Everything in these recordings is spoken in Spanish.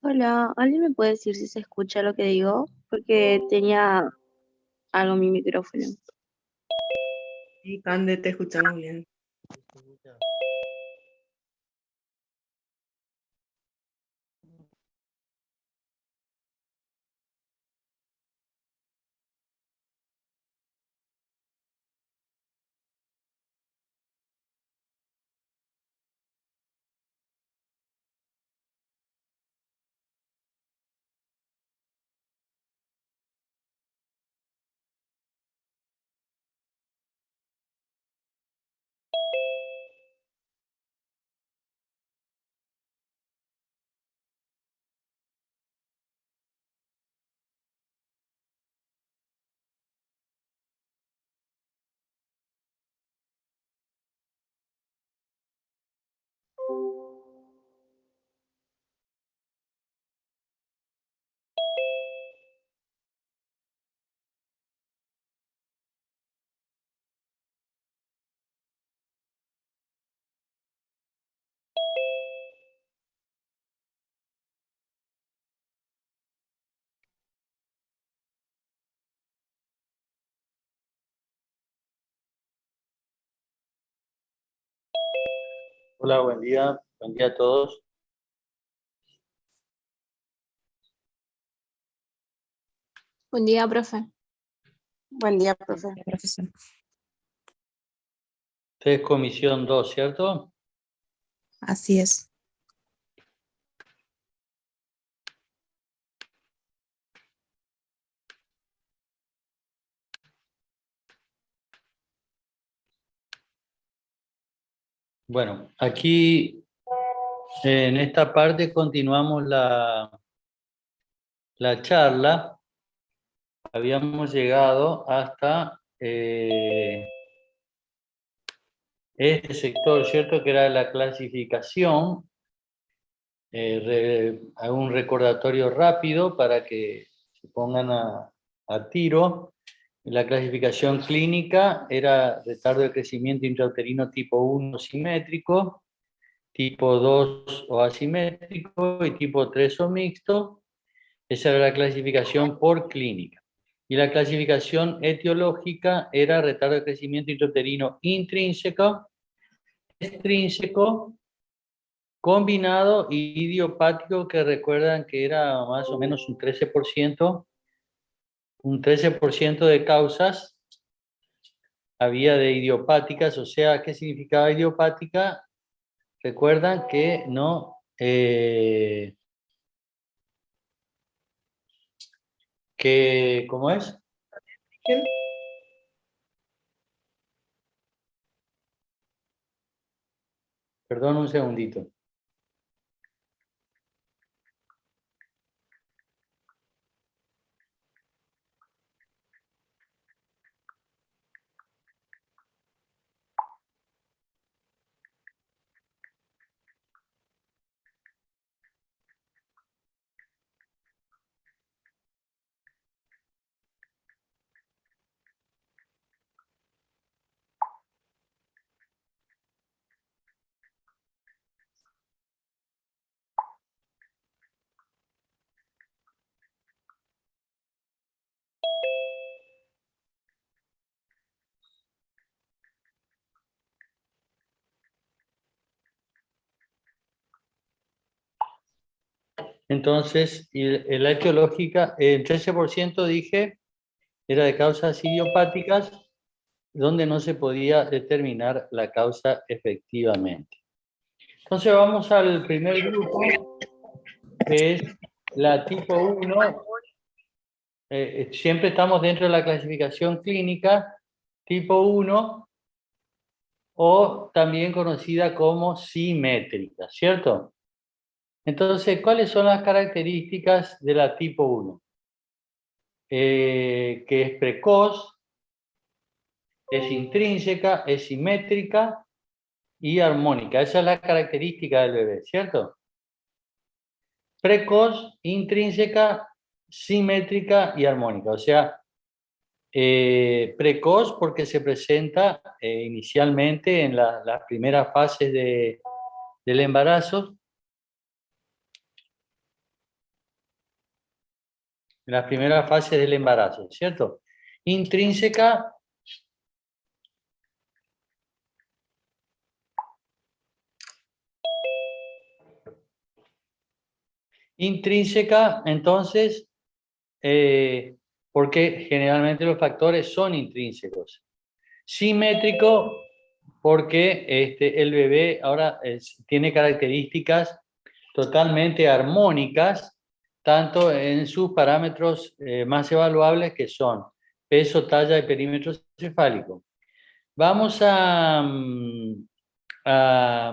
Hola, ¿alguien me puede decir si se escucha lo que digo? Porque tenía algo en mi micrófono. Sí, Cande, te escuchamos bien. Hola, buen día a todos. Buen día, profe. Buen día, profe. Profesor. Usted es comisión 2, ¿cierto? Así es. Bueno, aquí en esta parte continuamos la charla. Habíamos llegado hasta este sector, ¿cierto? Que era la clasificación. Hago un recordatorio rápido para que se pongan a tiro. La clasificación clínica era retardo de crecimiento intrauterino tipo 1 simétrico, tipo 2 o asimétrico y tipo 3 o mixto. Esa era la clasificación por clínica. Y la clasificación etiológica era retardo de crecimiento intrauterino intrínseco, extrínseco combinado y idiopático, que recuerdan que era más o menos un 13% de causas había de idiopáticas. O sea, ¿qué significaba idiopática? Recuerdan que no, ¿cómo es? ¿Quién? Perdón un segundito. Entonces, la etiológica, el 13% dije, era de causas idiopáticas, donde no se podía determinar la causa efectivamente. Entonces vamos al primer grupo, que es la tipo 1. Siempre estamos dentro de la clasificación clínica, tipo 1, o también conocida como simétrica, ¿cierto? Entonces, ¿cuáles son las características de la tipo 1? Que es precoz, es intrínseca, es simétrica y armónica. Esa es la característica del bebé, ¿cierto? Precoz, intrínseca, simétrica y armónica. O sea, precoz porque se presenta inicialmente en las primeras fases del embarazo. En las primeras fases del embarazo, ¿cierto? Intrínseca, entonces, porque generalmente los factores son intrínsecos. Simétrico, porque el bebé ahora tiene características totalmente armónicas, tanto en sus parámetros más evaluables, que son peso, talla y perímetro cefálico. Vamos a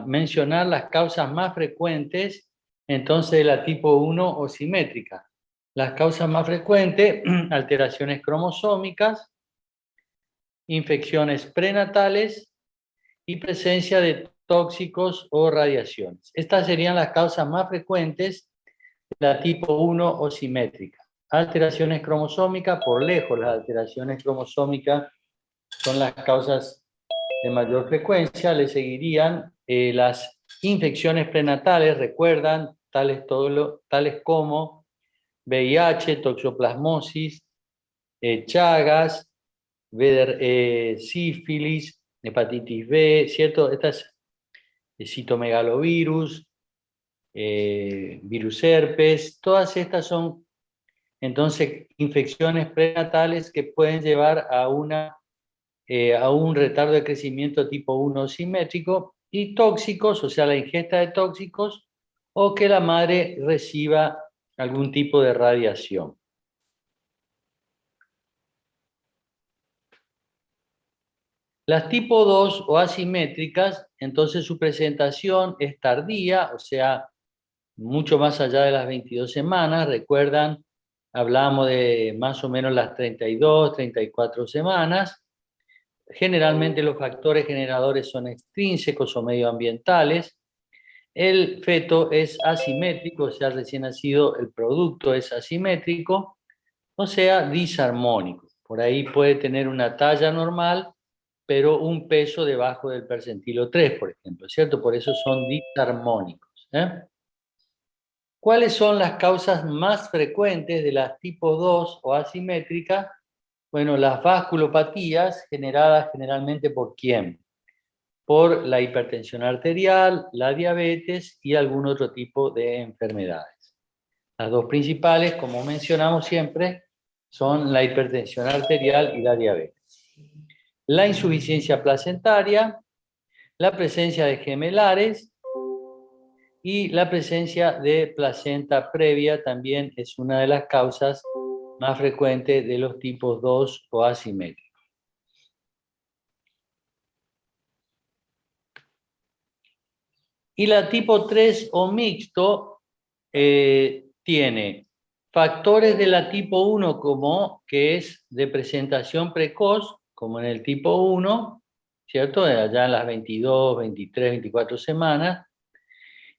mencionar las causas más frecuentes, entonces, de la tipo 1 o simétrica. Las causas más frecuentes: alteraciones cromosómicas, infecciones prenatales y presencia de tóxicos o radiaciones. Estas serían las causas más frecuentes de la tipo 1 o simétrica. Alteraciones cromosómicas, por lejos las alteraciones cromosómicas son las causas de mayor frecuencia. Le seguirían las infecciones prenatales, recuerdan, tales como VIH, toxoplasmosis, Chagas, sífilis, hepatitis B, ¿cierto? Estas, citomegalovirus, virus herpes, todas estas son entonces infecciones prenatales que pueden llevar a un retardo de crecimiento tipo 1 simétrico, y tóxicos, o sea, la ingesta de tóxicos, o que la madre reciba algún tipo de radiación. Las tipo 2 o asimétricas, entonces su presentación es tardía, o sea, mucho más allá de las 22 semanas. Recuerdan, hablamos de más o menos las 32, 34 semanas. Generalmente los factores generadores son extrínsecos o medioambientales. El feto es asimétrico, o sea, recién nacido, el producto es asimétrico, o sea, disarmónico. Por ahí puede tener una talla normal, pero un peso debajo del percentilo 3, por ejemplo, ¿cierto? Por eso son disarmónicos. ¿Cuáles son las causas más frecuentes de las tipo 2 o asimétricas? Bueno, las vasculopatías, generadas generalmente por ¿quién? por la hipertensión arterial, la diabetes y algún otro tipo de enfermedades. Las dos principales, como mencionamos siempre, son la hipertensión arterial y la diabetes. La insuficiencia placentaria, la presencia de gemelares y la presencia de placenta previa también es una de las causas más frecuentes de los tipos 2 o asimétricos. Y la tipo 3 o mixto tiene factores de la tipo 1 como que es de presentación precoz, como en el tipo 1, ¿cierto? Allá en las 22, 23, 24 semanas.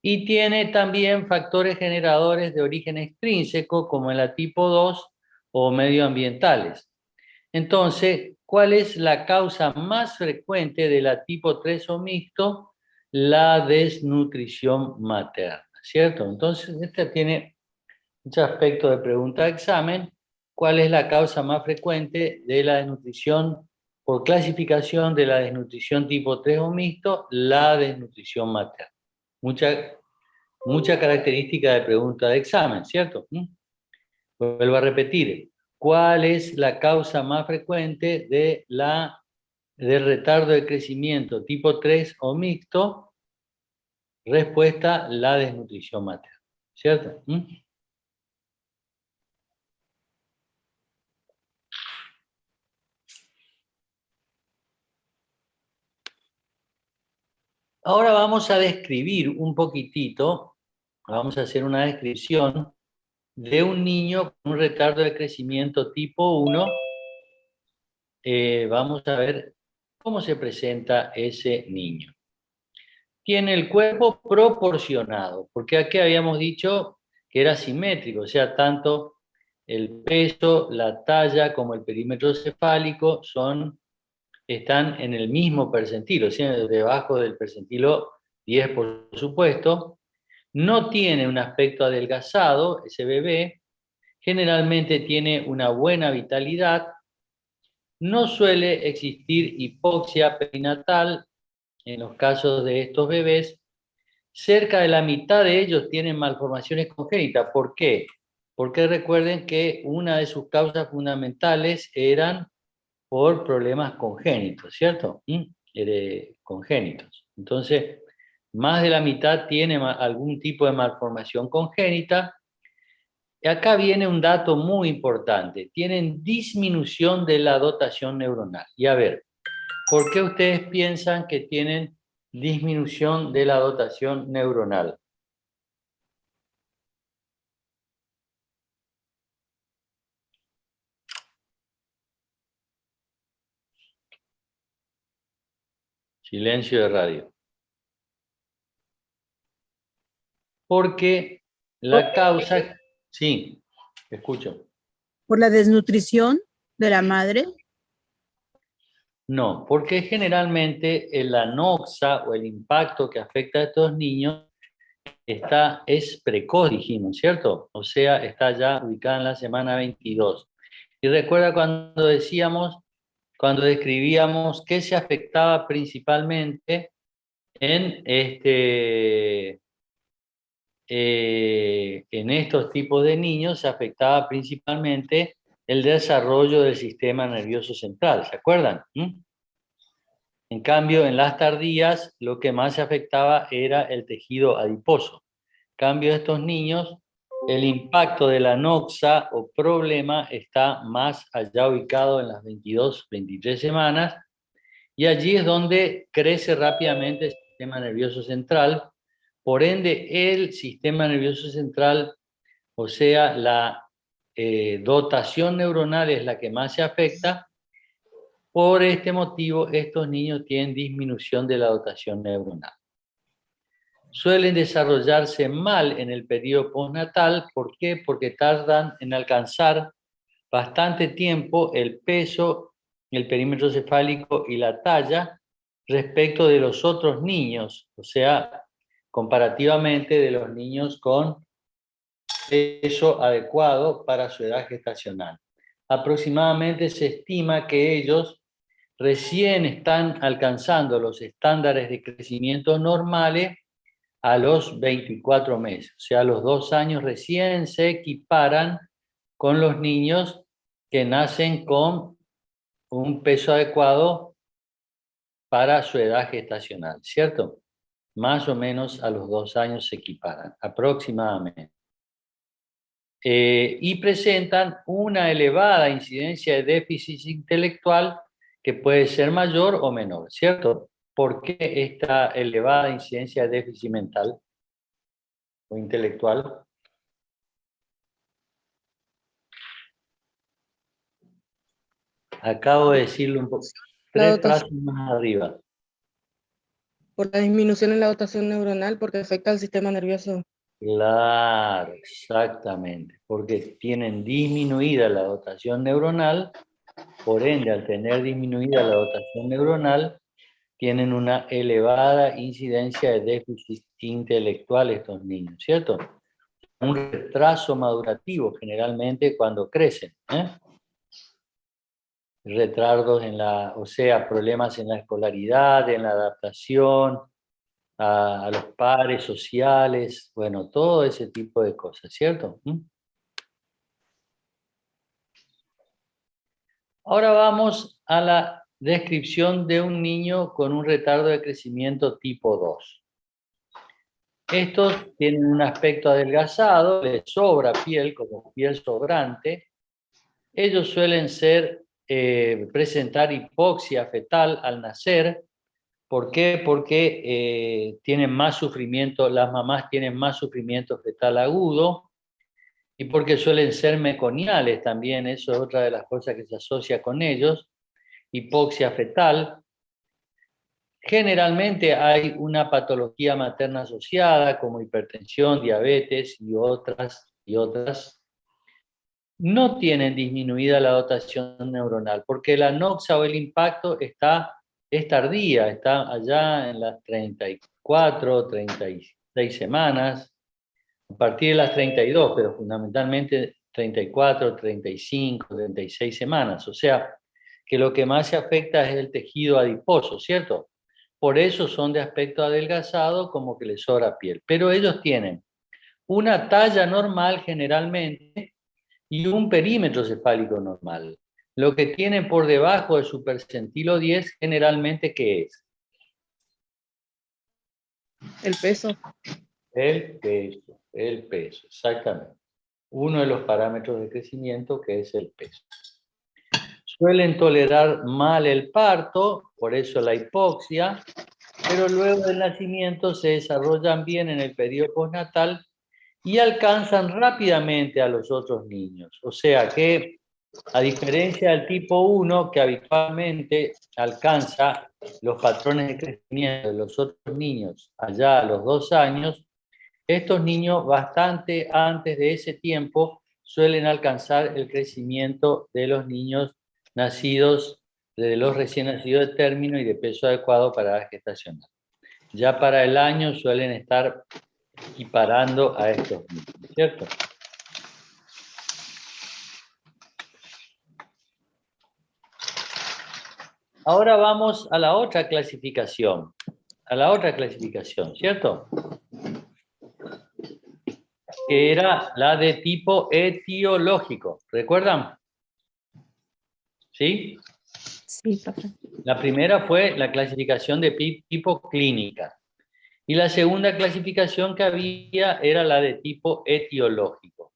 Y tiene también factores generadores de origen extrínseco, como en la tipo 2 o medioambientales. Entonces, ¿cuál es la causa más frecuente de la tipo 3 o mixto? La desnutrición materna, ¿cierto? Entonces, este tiene muchos aspectos de pregunta de examen. ¿Cuál es la causa más frecuente de la desnutrición, por clasificación de la desnutrición tipo 3 o mixto? La desnutrición materna. Mucha característica de pregunta de examen, ¿cierto? Vuelvo a repetir. ¿Cuál es la causa más frecuente de retardo de crecimiento tipo 3 o mixto? Respuesta, la desnutrición materna, ¿cierto? Ahora vamos a describir un poquitito, vamos a hacer una descripción de un niño con un retardo de crecimiento tipo 1. Vamos a ver cómo se presenta ese niño. Tiene el cuerpo proporcionado, porque aquí habíamos dicho que era simétrico, o sea, tanto el peso, la talla como el perímetro cefálico están en el mismo percentilo, o sea, debajo del percentilo 10, por supuesto. No tiene un aspecto adelgazado, ese bebé. Generalmente tiene una buena vitalidad. No suele existir hipoxia perinatal en los casos de estos bebés. Cerca de la mitad de ellos tienen malformaciones congénitas. ¿Por qué? Porque recuerden que una de sus causas fundamentales eran por problemas congénitos, ¿cierto? Congénitos. Entonces, más de la mitad tiene algún tipo de malformación congénita. Y acá viene un dato muy importante. Tienen disminución de la dotación neuronal. Y a ver, ¿por qué ustedes piensan que tienen disminución de la dotación neuronal? Silencio de radio. Porque la causa... Sí, escucho. ¿Por la desnutrición de la madre? No, porque generalmente la anoxa o el impacto que afecta a estos niños es precoz, dijimos, ¿cierto? O sea, está ya ubicada en la semana 22. Y recuerda cuando describíamos que se afectaba principalmente en estos tipos de niños, se afectaba principalmente el desarrollo del sistema nervioso central, ¿se acuerdan? En cambio, en las tardías, lo que más se afectaba era el tejido adiposo. En cambio, estos niños, el impacto de la anoxa o problema está más allá ubicado en las 22, 23 semanas, y allí es donde crece rápidamente el sistema nervioso central. Por ende, el sistema nervioso central, o sea, la dotación neuronal es la que más se afecta. Por este motivo, estos niños tienen disminución de la dotación neuronal. Suelen desarrollarse mal en el periodo postnatal. ¿Por qué? Porque tardan en alcanzar bastante tiempo el peso, el perímetro cefálico y la talla respecto de los otros niños, o sea, comparativamente de los niños con peso adecuado para su edad gestacional. Aproximadamente se estima que ellos recién están alcanzando los estándares de crecimiento normales a los 24 meses. O sea, a los 2 años recién se equiparan con los niños que nacen con un peso adecuado para su edad gestacional, ¿cierto? Más o menos a los 2 años se equiparan, aproximadamente. Y presentan una elevada incidencia de déficit intelectual que puede ser mayor o menor, ¿cierto? ¿Por qué esta elevada incidencia de déficit mental o intelectual? Acabo de decirlo un poco, La 3 dotación. frases más arriba. Por la disminución en la dotación neuronal, porque afecta al sistema nervioso. Claro, exactamente, porque tienen disminuida la dotación neuronal, por ende, al tener disminuida la dotación neuronal, tienen una elevada incidencia de déficit intelectual estos niños, ¿cierto? Un retraso madurativo generalmente cuando crecen, retardos o sea, problemas en la escolaridad, en la adaptación, a los pares sociales, bueno, todo ese tipo de cosas, ¿cierto? Ahora vamos a la descripción de un niño con un retardo de crecimiento tipo 2. Estos tienen un aspecto adelgazado, les sobra piel, como piel sobrante. Ellos suelen presentar hipoxia fetal al nacer. ¿Por qué? Porque tienen más sufrimiento, las mamás tienen más sufrimiento fetal agudo, y porque suelen ser meconiales también, eso es otra de las cosas que se asocia con ellos, hipoxia fetal. Generalmente hay una patología materna asociada, como hipertensión, diabetes y otras. No tienen disminuida la dotación neuronal, porque la noxa o el impacto es tardía, está allá en las 34, 36 semanas, a partir de las 32, pero fundamentalmente 34, 35, 36 semanas. O sea, que lo que más se afecta es el tejido adiposo, ¿cierto? Por eso son de aspecto adelgazado, como que les sobra piel. Pero ellos tienen una talla normal generalmente y un perímetro cefálico normal. Lo que tienen por debajo de su percentilo 10 generalmente, ¿qué es? El peso. El peso, exactamente. Uno de los parámetros de crecimiento, que es el peso. Suelen tolerar mal el parto, por eso la hipoxia, pero luego del nacimiento se desarrollan bien en el periodo postnatal y alcanzan rápidamente a los otros niños. O sea que, a diferencia del tipo 1, que habitualmente alcanza los patrones de crecimiento de los otros niños allá a los 2 años, estos niños bastante antes de ese tiempo suelen alcanzar el crecimiento de los niños nacidos, de los recién nacidos de término y de peso adecuado para la gestacional. Ya para el año suelen estar equiparando a estos niños, ¿cierto? Ahora vamos a la otra clasificación. ¿Cierto? Que era la de tipo etiológico. ¿Recuerdan? ¿Sí? Sí, profe. La primera fue la clasificación de tipo clínica. Y la segunda clasificación que había era la de tipo etiológico.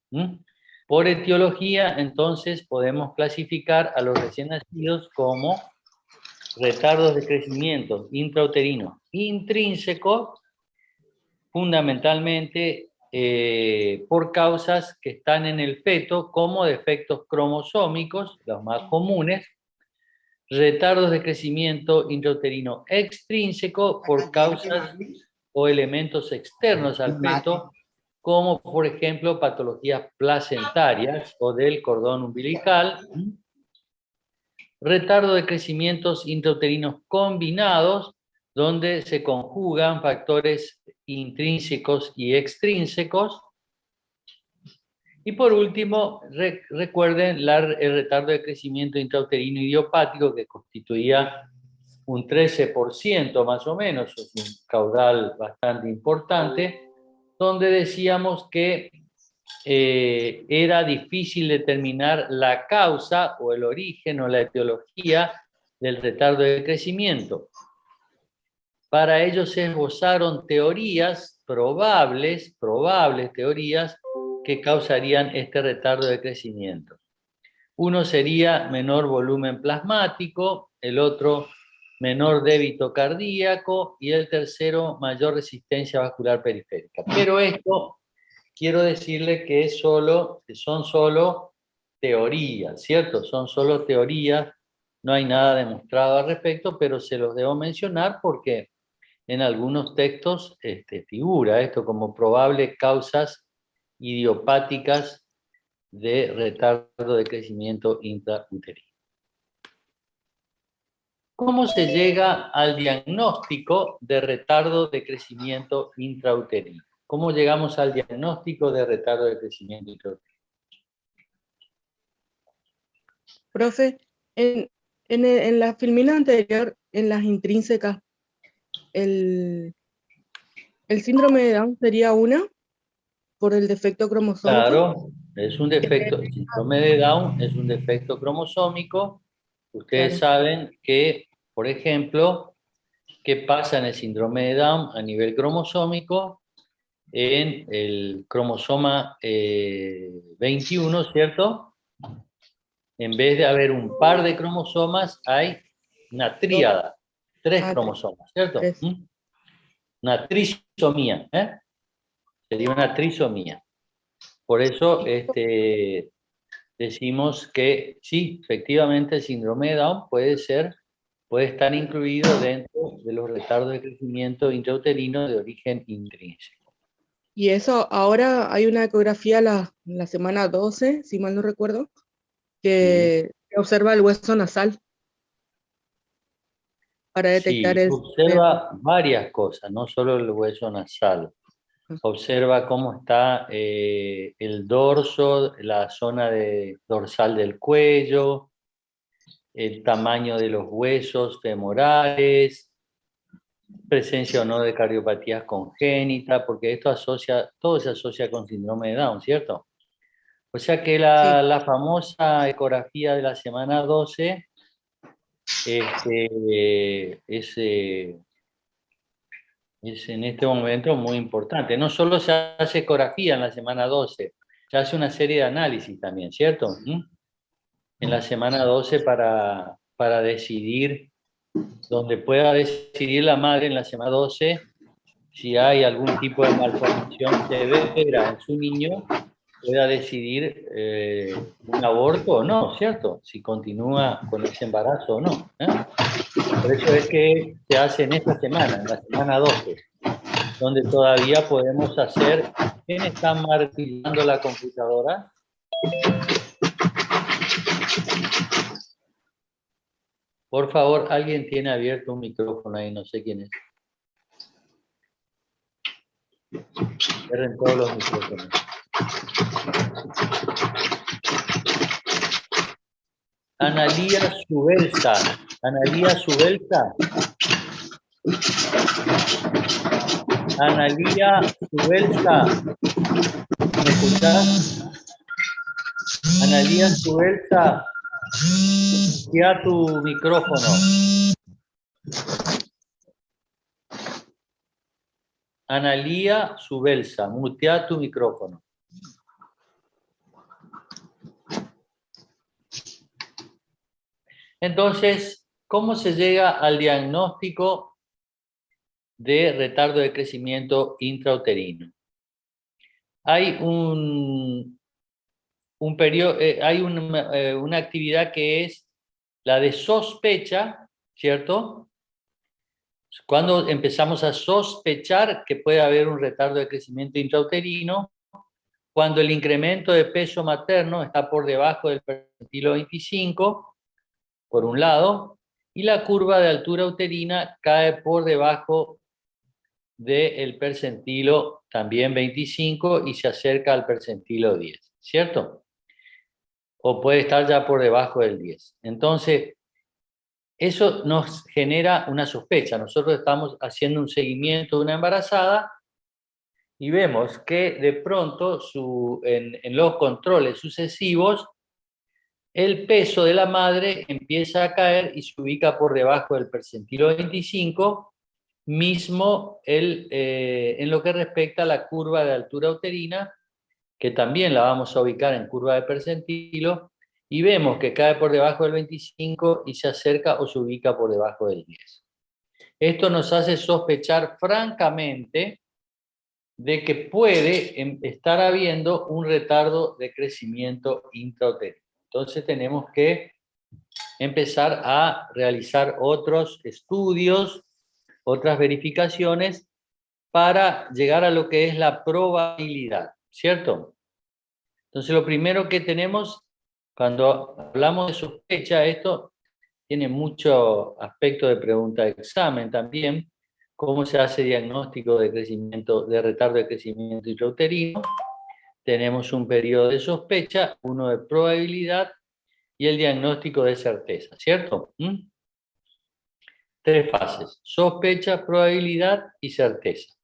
Por etiología, entonces, podemos clasificar a los recién nacidos como retardos de crecimiento intrauterino intrínsecos, fundamentalmente por causas que están en el feto, como defectos cromosómicos, los más comunes, retardos de crecimiento intrauterino extrínseco por causas o elementos externos al feto, como por ejemplo patologías placentarias o del cordón umbilical, retardo de crecimientos intrauterinos combinados, donde se conjugan factores intrínsecos y extrínsecos, Y por último, recuerden el retardo de crecimiento intrauterino idiopático, que constituía un 13% más o menos, es un caudal bastante importante, donde decíamos que era difícil determinar la causa o el origen o la etiología del retardo de crecimiento. Para ello se esbozaron teorías probables teorías que causarían este retardo de crecimiento. Uno sería menor volumen plasmático, el otro menor débito cardíaco y el tercero mayor resistencia vascular periférica. Pero esto quiero decirle que son solo teorías, ¿cierto? Son solo teorías, no hay nada demostrado al respecto, pero se los debo mencionar porque en algunos textos figura esto como probables causas idiopáticas de retardo de crecimiento intrauterino. ¿Cómo se llega al diagnóstico de retardo de crecimiento intrauterino? ¿Cómo llegamos al diagnóstico de retardo de crecimiento intrauterino? Profe, en la filmina anterior, en las intrínsecas, el síndrome de Down sería una por el defecto cromosómico. Claro, es un defecto, el síndrome de Down es un defecto cromosómico. Ustedes saben que, por ejemplo, ¿qué pasa en el síndrome de Down a nivel cromosómico? En el cromosoma 21, ¿cierto? En vez de haber un par de cromosomas, hay una tríada, 3 cromosomas, ¿cierto? 3. Una trisomía, sería una trisomía. Por eso decimos que sí, efectivamente el síndrome de Down puede estar incluido dentro de los retardos de crecimiento intrauterino de origen intrínseco. Y eso, ahora hay una ecografía la semana 12, si mal no recuerdo, que observa el hueso nasal para detectar Sí, observa varias cosas, no solo el hueso nasal. Observa cómo está el dorso, la zona dorsal del cuello, el tamaño de los huesos femorales, presencia o no de cardiopatías congénitas, porque todo se asocia con síndrome de Down, ¿cierto? O sea que la famosa ecografía de la semana 12 es en este momento muy importante. No solo se hace ecografía en la semana 12, se hace una serie de análisis también, ¿cierto? En la semana 12 para decidir, donde pueda decidir la madre en la semana 12 si hay algún tipo de malformación severa en su niño, pueda decidir un aborto o no, ¿cierto? Si continúa con ese embarazo o no. Por eso es que se hace en esta semana, en la semana 12, donde todavía podemos hacer... ¿Quién está martillando la computadora? Por favor, alguien tiene abierto un micrófono ahí, no sé quién es. Cierren todos los micrófonos. Analía Subelsa. Analía Subelsa. Analía Subelsa. ¿Me escuchás? Analía Subelsa. Ya tu micrófono. Analía Subelsa, mutea tu micrófono. Entonces, ¿cómo se llega al diagnóstico de retardo de crecimiento intrauterino? Hay hay una actividad que es la de sospecha, ¿cierto? Cuando empezamos a sospechar que puede haber un retardo de crecimiento intrauterino, cuando el incremento de peso materno está por debajo del percentilo 25, por un lado, y la curva de altura uterina cae por debajo del percentilo también 25 y se acerca al percentilo 10. ¿cierto? O puede estar ya por debajo del 10. Entonces, eso nos genera una sospecha. Nosotros estamos haciendo un seguimiento de una embarazada y vemos que de pronto en los controles sucesivos el peso de la madre empieza a caer y se ubica por debajo del percentilo 25, mismo en lo que respecta a la curva de altura uterina, que también la vamos a ubicar en curva de percentilo, y vemos que cae por debajo del 25 y se acerca o se ubica por debajo del 10. Esto nos hace sospechar francamente de que puede estar habiendo un retardo de crecimiento intrauterino. Entonces tenemos que empezar a realizar otros estudios, otras verificaciones para llegar a lo que es la probabilidad, ¿cierto? Entonces lo primero que tenemos, cuando hablamos de sospecha, esto tiene mucho aspecto de pregunta de examen también, cómo se hace diagnóstico de crecimiento, de retardo de crecimiento intrauterino. Tenemos un periodo de sospecha, uno de probabilidad y el diagnóstico de certeza, ¿cierto? Tres fases: sospecha, probabilidad y certeza.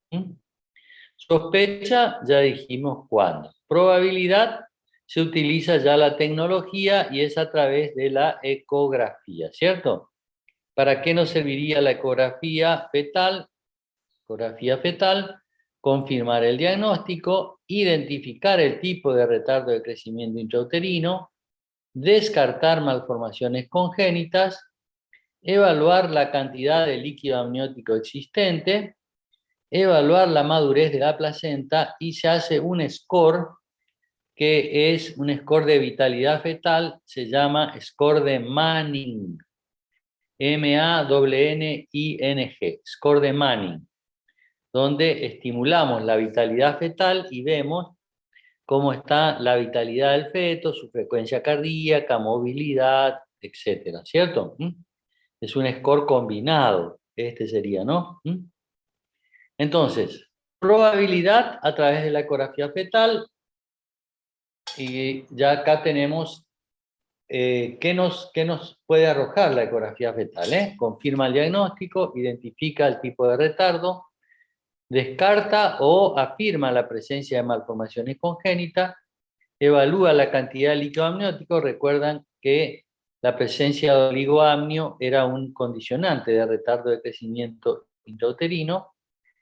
Sospecha, ya dijimos cuándo. Probabilidad, se utiliza ya la tecnología y es a través de la ecografía, ¿cierto? ¿Para qué nos serviría la ecografía fetal? Ecografía fetal, confirmar el diagnóstico, identificar el tipo de retardo de crecimiento intrauterino, descartar malformaciones congénitas, evaluar la cantidad de líquido amniótico existente, evaluar la madurez de la placenta y se hace un score que es un score de vitalidad fetal, se llama score de Manning, M-A-N-N-I-N-G, score de Manning, donde estimulamos la vitalidad fetal y vemos cómo está la vitalidad del feto, su frecuencia cardíaca, movilidad, etcétera, ¿cierto? Es un score combinado, este sería, ¿no? Entonces, probabilidad a través de la ecografía fetal, y ya acá tenemos ¿qué nos puede arrojar la ecografía fetal? Confirma el diagnóstico, identifica el tipo de retardo, descarta o afirma la presencia de malformaciones congénitas, evalúa la cantidad de líquido amniótico. Recuerdan que la presencia de oligoamnio era un condicionante de retardo de crecimiento intrauterino.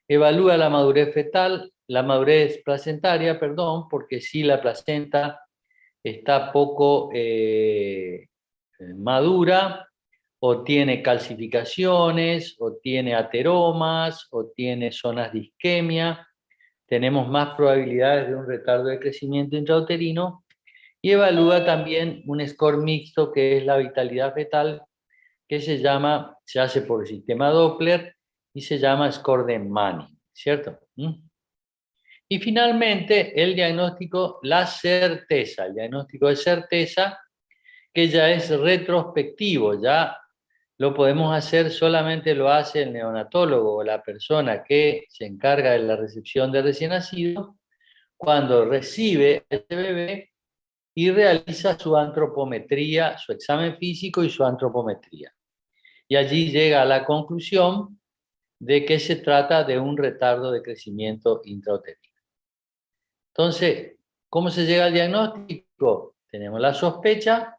Evalúa la madurez fetal, la madurez placentaria, perdón, porque si la placenta está poco madura, o tiene calcificaciones, o tiene ateromas, o tiene zonas de isquemia, tenemos más probabilidades de un retardo de crecimiento intrauterino. Y evalúa también un score mixto, que es la vitalidad fetal, que se hace por el sistema Doppler y se llama score de Manning, ¿cierto? Y finalmente el diagnóstico, la certeza, el diagnóstico de certeza, que ya es retrospectivo, ya lo podemos hacer, solamente lo hace el neonatólogo o la persona que se encarga de la recepción de recién nacido, cuando recibe a este bebé y realiza su antropometría, su examen físico y su antropometría. Y allí llega a la conclusión de que se trata de un retardo de crecimiento intrauterino. Entonces, ¿cómo se llega al diagnóstico? Tenemos la sospecha,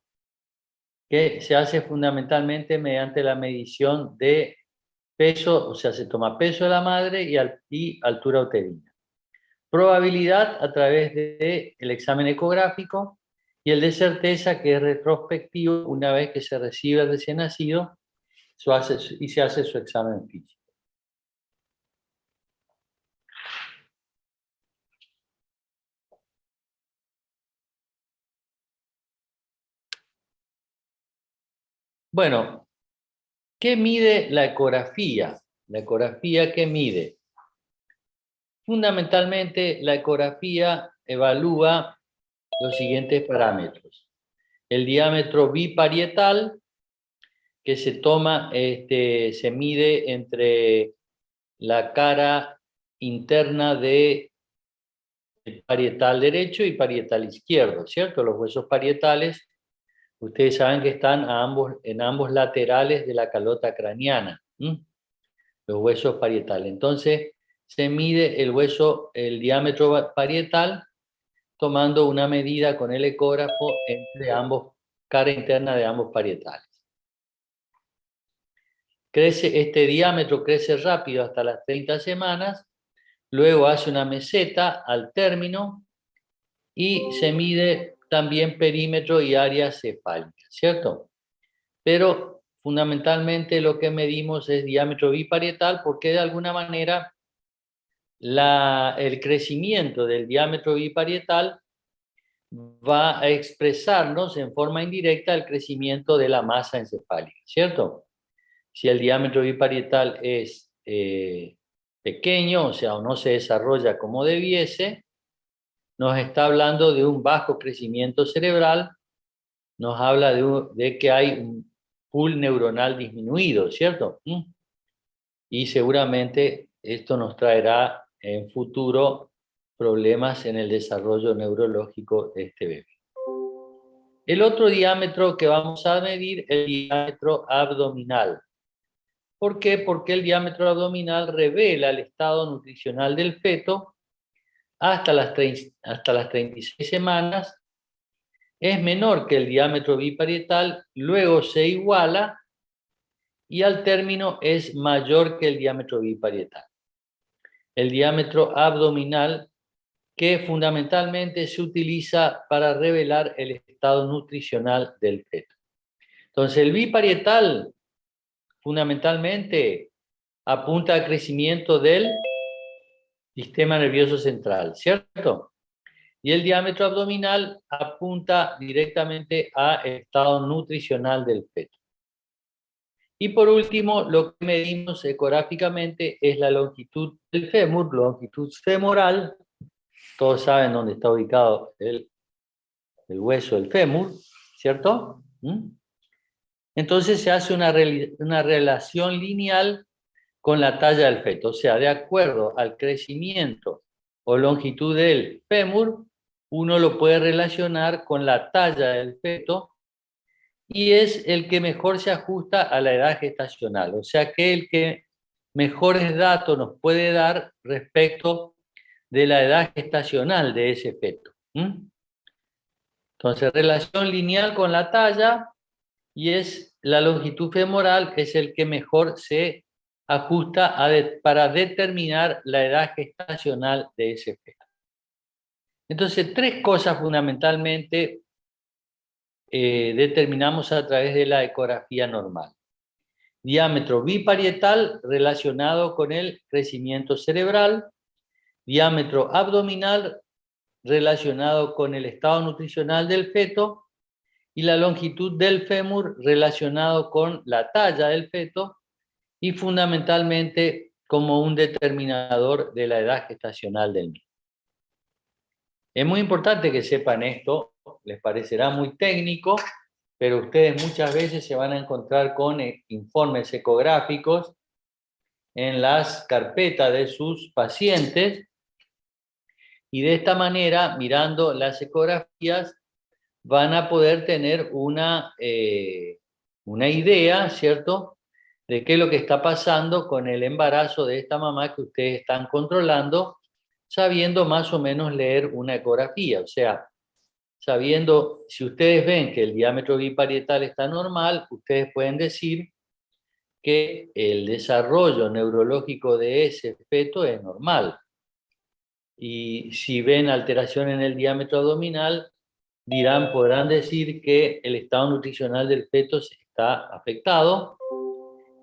que se hace fundamentalmente mediante la medición de peso, o sea, se toma peso de la madre y altura uterina. Probabilidad a través del examen ecográfico, y el de certeza, que es retrospectivo, una vez que se recibe el recién nacido y se hace su examen físico. Bueno, ¿qué mide la ecografía? La ecografía, ¿qué mide? Fundamentalmente, la ecografía evalúa los siguientes parámetros: el diámetro biparietal, que se mide entre la cara interna de parietal derecho y parietal izquierdo, ¿cierto? Los huesos parietales, ustedes saben que están en ambos laterales de la calota craneana, los huesos parietales. Entonces, se mide el diámetro parietal, tomando una medida con el ecógrafo entre ambos, cara interna de ambos parietales. Este diámetro crece rápido hasta las 30 semanas, luego hace una meseta al término y se mide también perímetro y área cefálica, ¿cierto? Pero fundamentalmente lo que medimos es diámetro biparietal porque de alguna manera el crecimiento del diámetro biparietal va a expresarnos en forma indirecta el crecimiento de la masa encefálica, ¿cierto? Si el diámetro biparietal es pequeño, o sea, o no se desarrolla como debiese, nos está hablando de un bajo crecimiento cerebral, nos habla de que hay un pool neuronal disminuido, ¿cierto? Y seguramente esto nos traerá en futuro problemas en el desarrollo neurológico de este bebé. El otro diámetro que vamos a medir es el diámetro abdominal. ¿Por qué? Porque el diámetro abdominal revela el estado nutricional del feto hasta las 36 semanas, es menor que el diámetro biparietal, luego se iguala y al término es mayor que el diámetro biparietal. El diámetro abdominal, que fundamentalmente se utiliza para revelar el estado nutricional del feto. Entonces, el biparietal fundamentalmente apunta al crecimiento del sistema nervioso central, ¿cierto? Y el diámetro abdominal apunta directamente al estado nutricional del feto. Y por último, lo que medimos ecográficamente es la longitud del fémur, longitud femoral. Todos saben dónde está ubicado el hueso del fémur, ¿cierto? Entonces se hace una relación lineal con la talla del feto. O sea, de acuerdo al crecimiento o longitud del fémur, uno lo puede relacionar con la talla del feto y es el que mejor se ajusta a la edad gestacional. O sea, que el que mejores datos nos puede dar respecto de la edad gestacional de ese feto. Entonces, relación lineal con la talla y es la longitud femoral, que es el que mejor se ajusta para determinar la edad gestacional de ese feto. Entonces, tres cosas fundamentalmente determinamos a través de la ecografía normal. Diámetro biparietal relacionado con el crecimiento cerebral, diámetro abdominal relacionado con el estado nutricional del feto y la longitud del fémur relacionado con la talla del feto y fundamentalmente como un determinador de la edad gestacional del mismo. Es muy importante que sepan esto, les parecerá muy técnico, pero ustedes muchas veces se van a encontrar con informes ecográficos en las carpetas de sus pacientes y de esta manera, mirando las ecografías, van a poder tener una idea, ¿cierto?, de qué es lo que está pasando con el embarazo de esta mamá que ustedes están controlando, sabiendo más o menos leer una ecografía. O sea, sabiendo, si ustedes ven que el diámetro biparietal está normal, ustedes pueden decir que el desarrollo neurológico de ese feto es normal. Y si ven alteración en el diámetro abdominal, podrán decir que el estado nutricional del feto está afectado,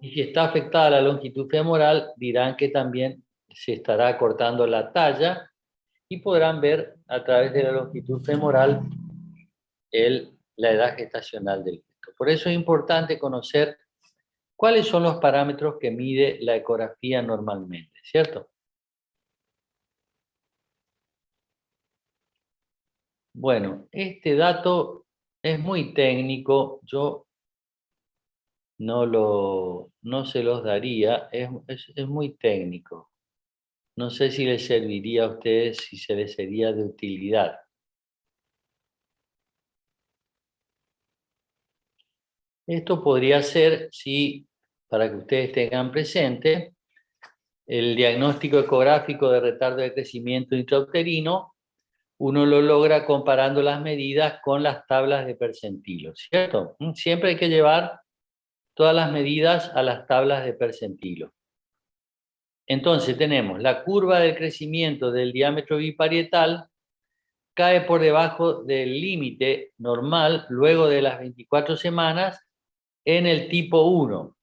y si está afectada la longitud femoral, dirán que también se estará acortando la talla, y podrán ver a través de la longitud femoral la edad gestacional del feto. Por eso es importante conocer cuáles son los parámetros que mide la ecografía normalmente, ¿cierto? Bueno, este dato es muy técnico, yo no se los daría, es muy técnico. No sé si les serviría a ustedes, si se les sería de utilidad. Esto podría ser, si, para que ustedes tengan presente, el diagnóstico ecográfico de retardo de crecimiento intrauterino, uno lo logra comparando las medidas con las tablas de percentilos, ¿cierto? Siempre hay que llevar todas las medidas a las tablas de percentilos. Entonces tenemos la curva del crecimiento del diámetro biparietal, cae por debajo del límite normal luego de las 24 semanas en el tipo 1.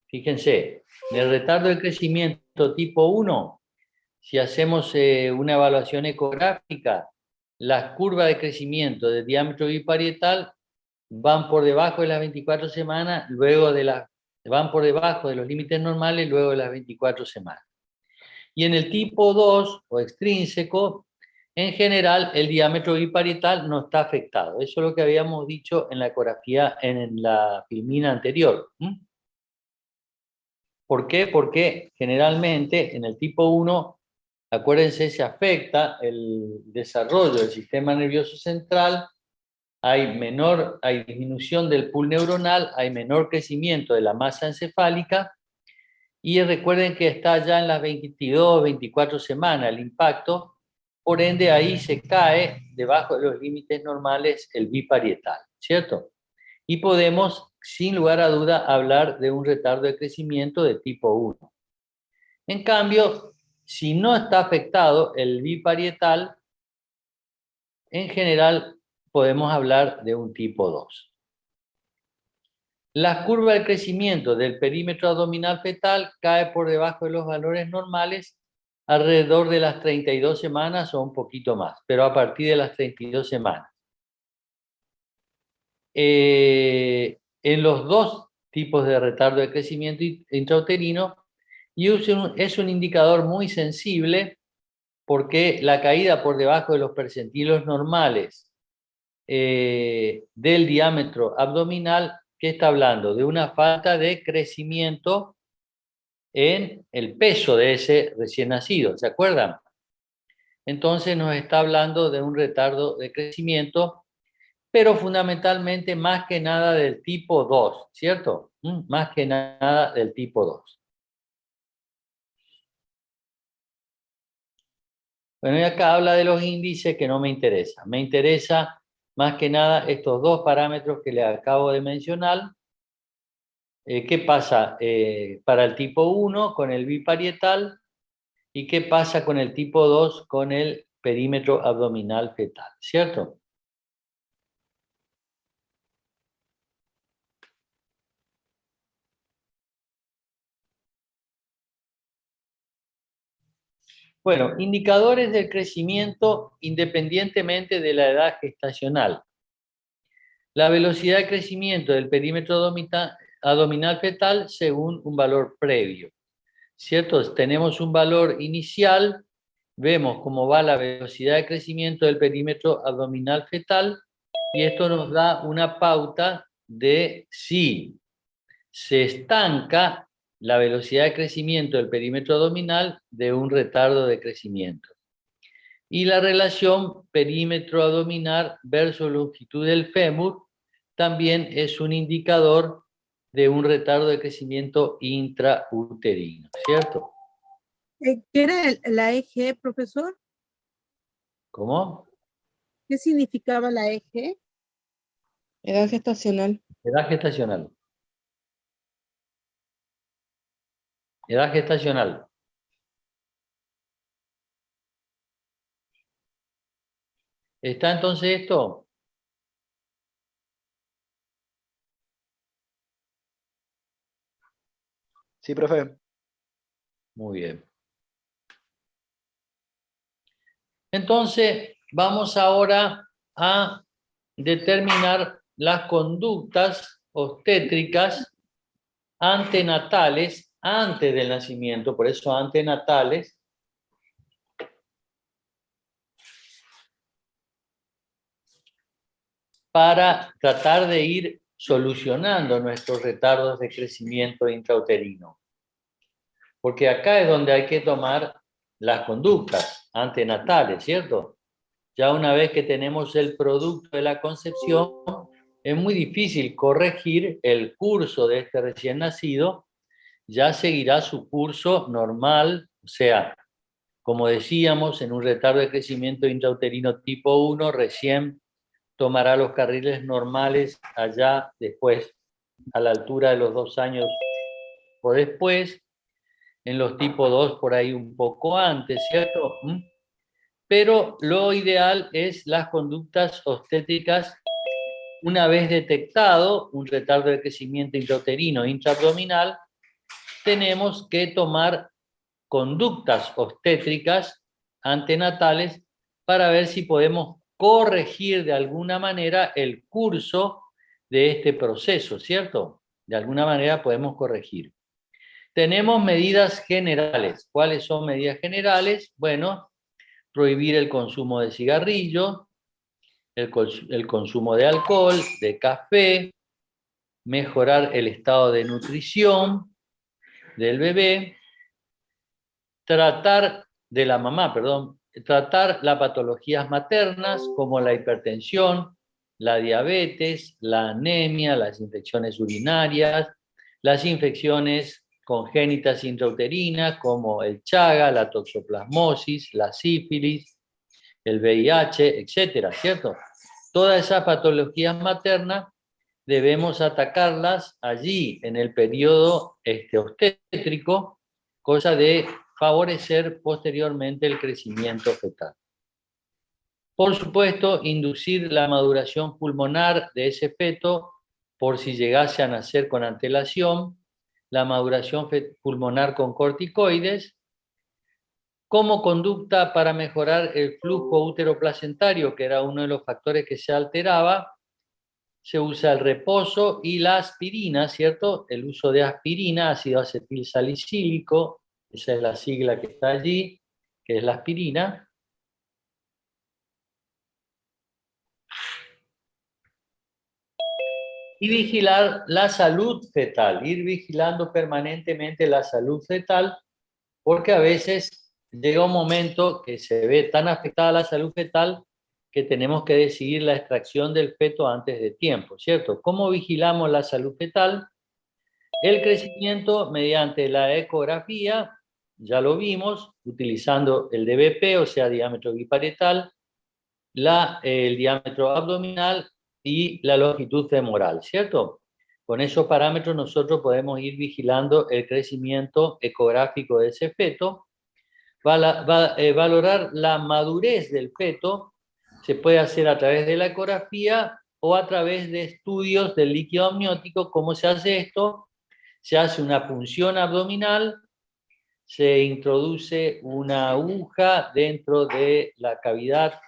Fíjense, en el retardo de crecimiento tipo 1, si hacemos una evaluación ecográfica, las curvas de crecimiento del diámetro biparietal van por debajo de las 24 semanas, van por debajo de los límites normales luego de las 24 semanas. Y en el tipo 2, o extrínseco, en general el diámetro biparietal no está afectado. Eso es lo que habíamos dicho en la ecografía, en la filmina anterior. ¿Por qué? Porque generalmente en el tipo 1, acuérdense, se afecta el desarrollo del sistema nervioso central, hay disminución del pool neuronal, hay menor crecimiento de la masa encefálica, y recuerden que está ya en las 22, 24 semanas el impacto, por ende ahí se cae debajo de los límites normales el biparietal, ¿cierto? Y podemos, sin lugar a duda, hablar de un retardo de crecimiento de tipo 1. En cambio, si no está afectado el biparietal, en general podemos hablar de un tipo 2. La curva de crecimiento del perímetro abdominal fetal cae por debajo de los valores normales alrededor de las 32 semanas o un poquito más, pero a partir de las 32 semanas. En los dos tipos de retardo de crecimiento intrauterino, y es un indicador muy sensible porque la caída por debajo de los percentilos normales del diámetro abdominal, ¿qué está hablando? De una falta de crecimiento en el peso de ese recién nacido, ¿se acuerdan? Entonces nos está hablando de un retardo de crecimiento, pero fundamentalmente más que nada del tipo 2, ¿cierto? Más que nada del tipo 2. Bueno, y acá habla de los índices que no me interesa. Me interesa más que nada estos dos parámetros que le acabo de mencionar. ¿Qué pasa para el tipo 1 con el biparietal? ¿Y qué pasa con el tipo 2 con el perímetro abdominal fetal? ¿Cierto? Bueno, indicadores del crecimiento independientemente de la edad gestacional. La velocidad de crecimiento del perímetro abdominal fetal según un valor previo. ¿Cierto? Tenemos un valor inicial, vemos cómo va la velocidad de crecimiento del perímetro abdominal fetal y esto nos da una pauta de si se estanca la velocidad de crecimiento del perímetro abdominal de un retardo de crecimiento. Y la relación perímetro abdominal versus longitud del fémur también es un indicador de un retardo de crecimiento intrauterino, ¿cierto? ¿Qué era la EG, profesor? ¿Cómo? ¿Qué significaba la EG? Edad gestacional. Edad gestacional. Edad gestacional. ¿Está entonces esto? Sí, profe. Muy bien. Entonces, vamos ahora a determinar las conductas obstétricas antenatales antes del nacimiento, por eso antenatales, para tratar de ir solucionando nuestros retardos de crecimiento intrauterino. Porque acá es donde hay que tomar las conductas antenatales, ¿cierto? Ya una vez que tenemos el producto de la concepción, es muy difícil corregir el curso de este recién nacido, ya seguirá su curso normal, o sea, como decíamos, en un retardo de crecimiento intrauterino tipo 1, recién tomará los carriles normales allá después, a la altura de los 2 años o después, en los tipo 2 por ahí un poco antes, ¿cierto? Pero lo ideal es las conductas obstétricas. Una vez detectado un retardo de crecimiento intrauterino intraabdominal, tenemos que tomar conductas obstétricas antenatales para ver si podemos corregir de alguna manera el curso de este proceso, ¿cierto? De alguna manera podemos corregir. Tenemos medidas generales. ¿Cuáles son medidas generales? Bueno, prohibir el consumo de cigarrillos, el consumo de alcohol, de café, mejorar el estado de nutrición del bebé, tratar las patologías maternas como la hipertensión, la diabetes, la anemia, las infecciones urinarias, las infecciones congénitas intrauterinas como el Chaga, la toxoplasmosis, la sífilis, el VIH, etcétera, ¿cierto? Todas esas patologías maternas debemos atacarlas allí en el periodo obstétrico, cosa de favorecer posteriormente el crecimiento fetal. Por supuesto, inducir la maduración pulmonar de ese feto por si llegase a nacer con antelación, la maduración pulmonar con corticoides, como conducta para mejorar el flujo útero-placentario, que era uno de los factores que se alteraba. Se usa el reposo y la aspirina, ¿cierto? El uso de aspirina, ácido acetil salicílico, esa es la sigla que está allí, que es la aspirina. Y vigilar la salud fetal, ir vigilando permanentemente la salud fetal, porque a veces llega un momento que se ve tan afectada la salud fetal que tenemos que decidir la extracción del feto antes de tiempo, ¿cierto? ¿Cómo vigilamos la salud fetal? El crecimiento mediante la ecografía, ya lo vimos, utilizando el DBP, o sea, diámetro biparietal, el diámetro abdominal y la longitud femoral, ¿cierto? Con esos parámetros nosotros podemos ir vigilando el crecimiento ecográfico de ese feto. Valorar la madurez del feto se puede hacer a través de la ecografía o a través de estudios del líquido amniótico. ¿Cómo se hace esto? Se hace una punción abdominal, se introduce una aguja dentro de la cavidad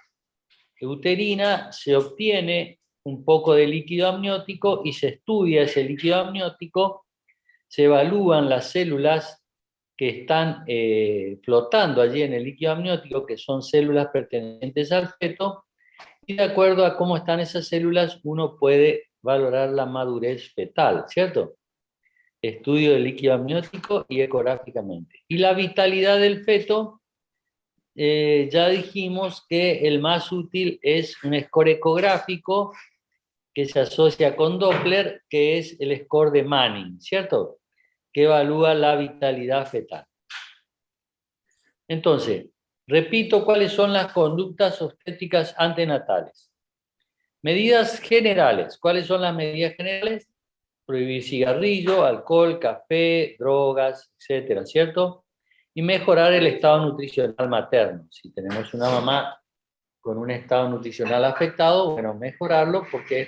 uterina, se obtiene un poco de líquido amniótico y se estudia ese líquido amniótico, se evalúan las células que están flotando allí en el líquido amniótico, que son células pertenecientes al feto, y de acuerdo a cómo están esas células, uno puede valorar la madurez fetal, ¿cierto? Estudio del líquido amniótico y ecográficamente. Y la vitalidad del feto, ya dijimos que el más útil es un score ecográfico que se asocia con Doppler, que es el score de Manning, ¿cierto? Que evalúa la vitalidad fetal. Entonces, repito cuáles son las conductas obstétricas antenatales. Medidas generales. ¿Cuáles son las medidas generales? Prohibir cigarrillo, alcohol, café, drogas, etcétera, ¿cierto? Y mejorar el estado nutricional materno. Si tenemos una mamá con un estado nutricional afectado, bueno, mejorarlo porque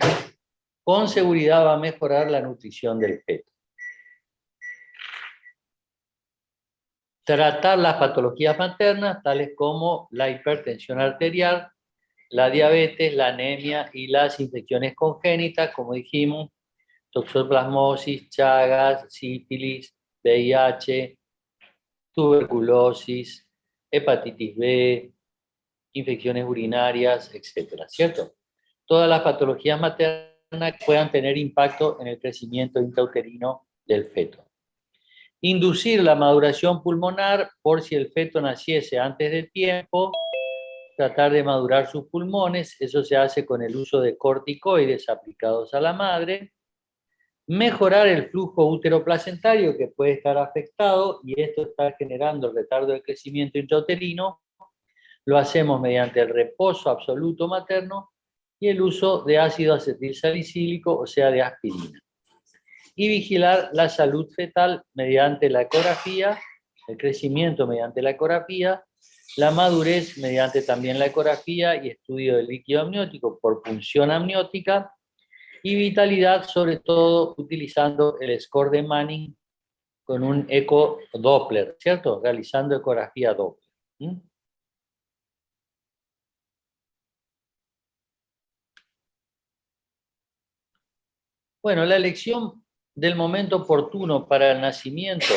con seguridad va a mejorar la nutrición del feto. Tratar las patologías maternas, tales como la hipertensión arterial, la diabetes, la anemia y las infecciones congénitas, como dijimos, toxoplasmosis, Chagas, sífilis, VIH, tuberculosis, hepatitis B, infecciones urinarias, etcétera, ¿cierto? Todas las patologías maternas que puedan tener impacto en el crecimiento intrauterino del feto. Inducir la maduración pulmonar por si el feto naciese antes de tiempo, tratar de madurar sus pulmones, eso se hace con el uso de corticoides aplicados a la madre. Mejorar el flujo útero-placentario que puede estar afectado y esto está generando el retardo de crecimiento intrauterino. Lo hacemos mediante el reposo absoluto materno y el uso de ácido acetilsalicílico, o sea, de aspirina. Y vigilar la salud fetal mediante la ecografía, el crecimiento mediante la ecografía, la madurez mediante también la ecografía y estudio del líquido amniótico por punción amniótica, y vitalidad sobre todo utilizando el score de Manning con un eco Doppler, ¿cierto? Realizando ecografía Doppler. Bueno, la elección del momento oportuno para el nacimiento,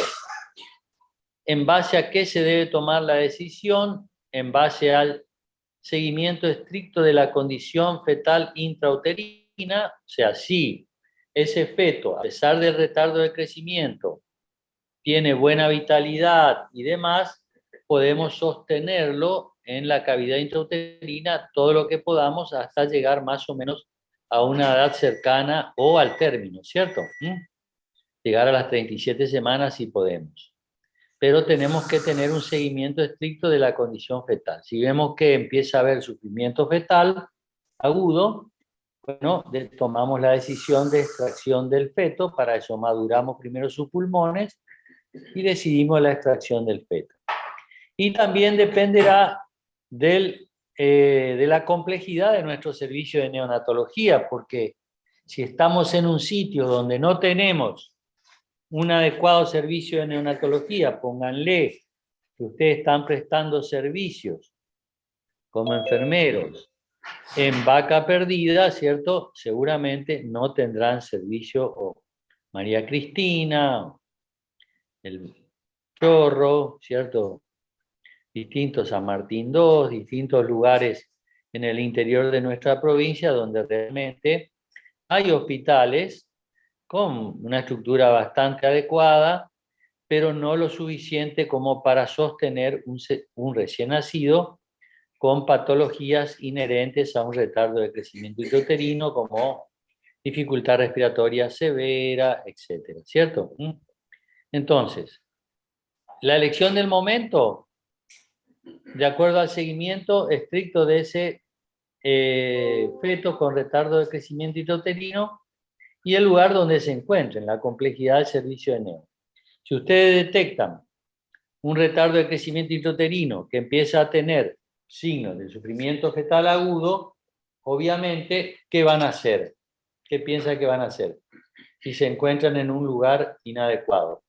¿en base a qué se debe tomar la decisión? En base al seguimiento estricto de la condición fetal intrauterina, o sea, si ese feto, a pesar del retardo de crecimiento, tiene buena vitalidad y demás, podemos sostenerlo en la cavidad intrauterina todo lo que podamos hasta llegar más o menos a una edad cercana o al término, ¿cierto? Llegar a las 37 semanas si podemos. Pero tenemos que tener un seguimiento estricto de la condición fetal. Si vemos que empieza a haber sufrimiento fetal agudo, bueno, tomamos la decisión de extracción del feto, para eso maduramos primero sus pulmones y decidimos la extracción del feto. Y también dependerá de la complejidad de nuestro servicio de neonatología, porque si estamos en un sitio donde no tenemos un adecuado servicio de neonatología, pónganle que ustedes están prestando servicios como enfermeros en vaca perdida, ¿cierto? Seguramente no tendrán servicio o María Cristina, el Chorro, ¿cierto? Distintos San Martín II, distintos lugares en el interior de nuestra provincia donde realmente hay hospitales con una estructura bastante adecuada, pero no lo suficiente como para sostener un recién nacido con patologías inherentes a un retardo de crecimiento intrauterino como dificultad respiratoria severa, etcétera, ¿cierto? Entonces, la elección del momento, de acuerdo al seguimiento estricto de ese feto con retardo de crecimiento intrauterino y el lugar donde se encuentren, la complejidad del servicio de neo. Si ustedes detectan un retardo de crecimiento intrauterino que empieza a tener signos de sufrimiento fetal agudo, obviamente, ¿qué van a hacer? ¿Qué piensan que van a hacer si se encuentran en un lugar inadecuado?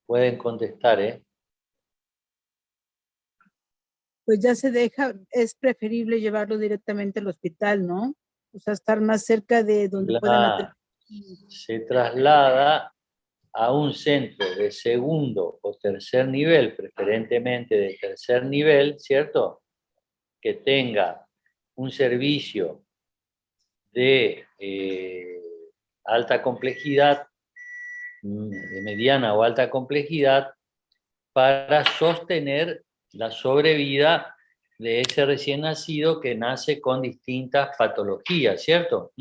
Pueden contestar, ¿eh? Pues ya se deja, es preferible llevarlo directamente al hospital, ¿no? O sea, estar más cerca de donde puedan atender. Se traslada a un centro de segundo o tercer nivel, preferentemente de tercer nivel, ¿cierto? Que tenga un servicio de alta complejidad, de mediana o alta complejidad, para sostener la sobrevida de ese recién nacido que nace con distintas patologías, ¿cierto?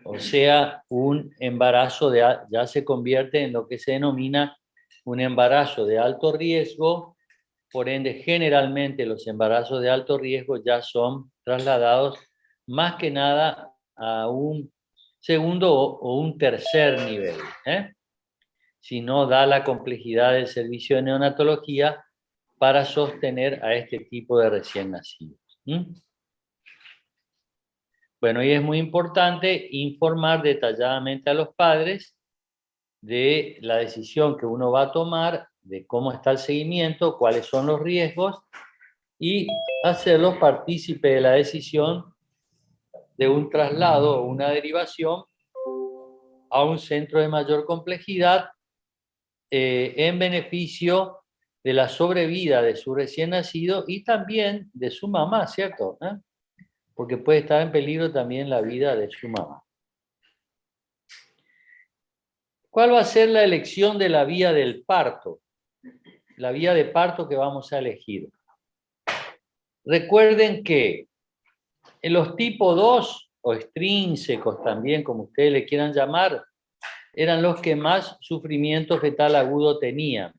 O sea, un embarazo ya se convierte en lo que se denomina un embarazo de alto riesgo. Por ende, generalmente los embarazos de alto riesgo ya son trasladados más que nada a un segundo o un tercer nivel, si no da la complejidad del servicio de neonatología para sostener a este tipo de recién nacidos. Bueno, y es muy importante informar detalladamente a los padres de la decisión que uno va a tomar, de cómo está el seguimiento, cuáles son los riesgos, y hacerlos partícipe de la decisión de un traslado o una derivación a un centro de mayor complejidad en beneficio de la sobrevida de su recién nacido y también de su mamá, ¿cierto? Porque puede estar en peligro también la vida de su mamá. ¿Cuál va a ser la elección de la vía del parto? La vía de parto que vamos a elegir. Recuerden que en los tipo 2 o extrínsecos también, como ustedes le quieran llamar, eran los que más sufrimiento fetal agudo tenían.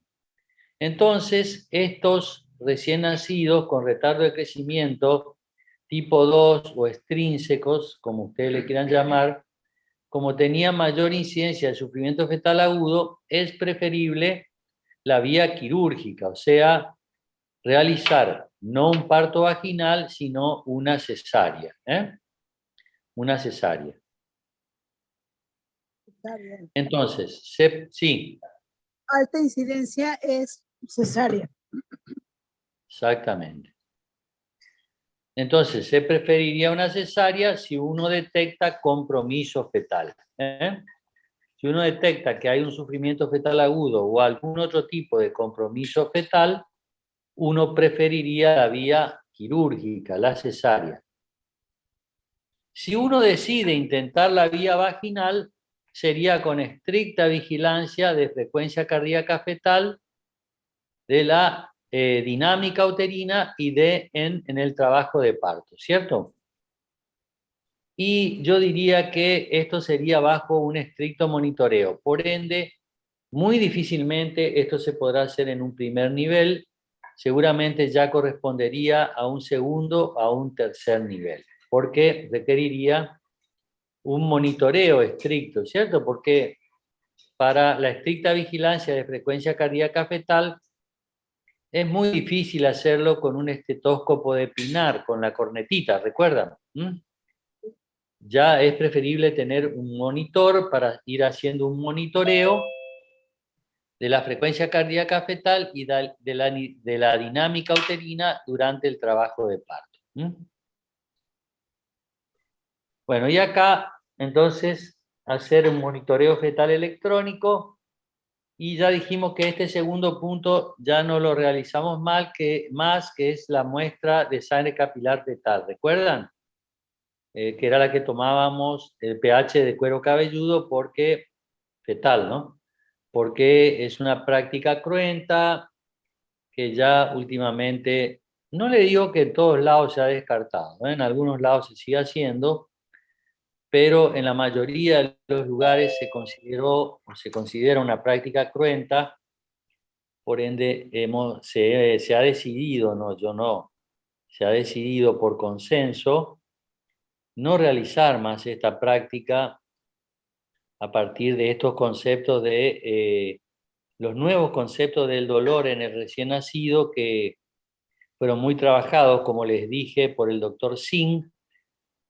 Entonces, estos recién nacidos con retardo de crecimiento tipo 2 o extrínsecos, como ustedes le quieran llamar, como tenía mayor incidencia de sufrimiento fetal agudo, es preferible la vía quirúrgica, o sea, realizar no un parto vaginal, sino una cesárea. Una cesárea. Está bien. Entonces, sí, Alta incidencia es cesárea. exactamente. Entonces, se preferiría una cesárea si uno detecta compromiso fetal. Si uno detecta que hay un sufrimiento fetal agudo o algún otro tipo de compromiso fetal, uno preferiría la vía quirúrgica, la cesárea. Si uno decide intentar la vía vaginal, sería con estricta vigilancia de frecuencia cardíaca fetal, de la dinámica uterina y en el trabajo de parto, ¿cierto? Y yo diría que esto sería bajo un estricto monitoreo. Por ende, muy difícilmente esto se podrá hacer en un primer nivel, seguramente ya correspondería a un segundo o a un tercer nivel, porque requeriría un monitoreo estricto, ¿cierto? Porque para la estricta vigilancia de frecuencia cardíaca fetal es muy difícil hacerlo con un estetoscopio de Pinar, con la cornetita, ¿recuerdan? Ya es preferible tener un monitor para ir haciendo un monitoreo de la frecuencia cardíaca fetal y de la dinámica uterina durante el trabajo de parto. Bueno, y acá, entonces, hacer un monitoreo fetal electrónico, y ya dijimos que este segundo punto ya no lo realizamos más, que es la muestra de sangre capilar fetal. ¿Recuerdan? Que era la que tomábamos el pH de cuero cabelludo porque fetal, ¿no? Porque es una práctica cruenta que ya últimamente, no le digo que en todos lados se ha descartado, ¿eh? En algunos lados se sigue haciendo, pero en la mayoría de los lugares se considera una práctica cruenta. Por ende, se ha decidido, no, yo no, se ha decidido por consenso no realizar más esta práctica a partir de estos conceptos de los nuevos conceptos del dolor en el recién nacido que fueron muy trabajados, como les dije, por el doctor Singh,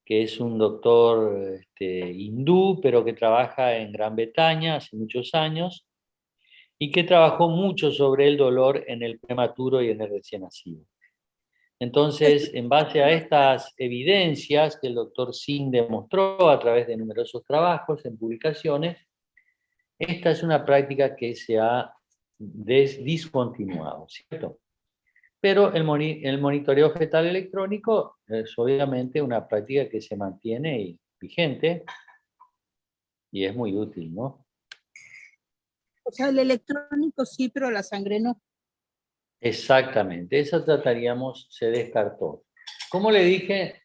que es un doctor hindú, pero que trabaja en Gran Bretaña hace muchos años, y que trabajó mucho sobre el dolor en el prematuro y en el recién nacido. Entonces, en base a estas evidencias que el doctor Singh demostró a través de numerosos trabajos en publicaciones, esta es una práctica que se ha discontinuado, ¿cierto? Pero el monitoreo fetal electrónico es obviamente una práctica que se mantiene vigente y es muy útil, ¿no? O sea, el electrónico sí, pero la sangre no. Exactamente, esa trataríamos, se descartó. Como le dije,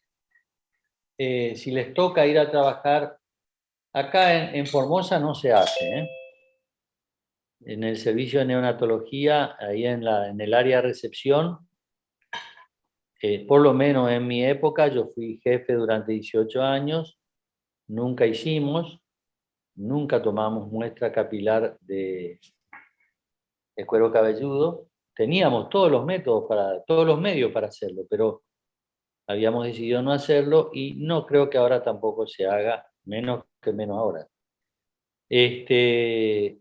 si les toca ir a trabajar, acá en Formosa no se hace, ¿eh? En el servicio de neonatología, ahí en el área de recepción, por lo menos en mi época, yo fui jefe durante 18 años, nunca tomamos muestra capilar de cuero cabelludo. Teníamos todos los medios para hacerlo, pero habíamos decidido no hacerlo y no creo que ahora tampoco se haga, menos ahora. ¿Qué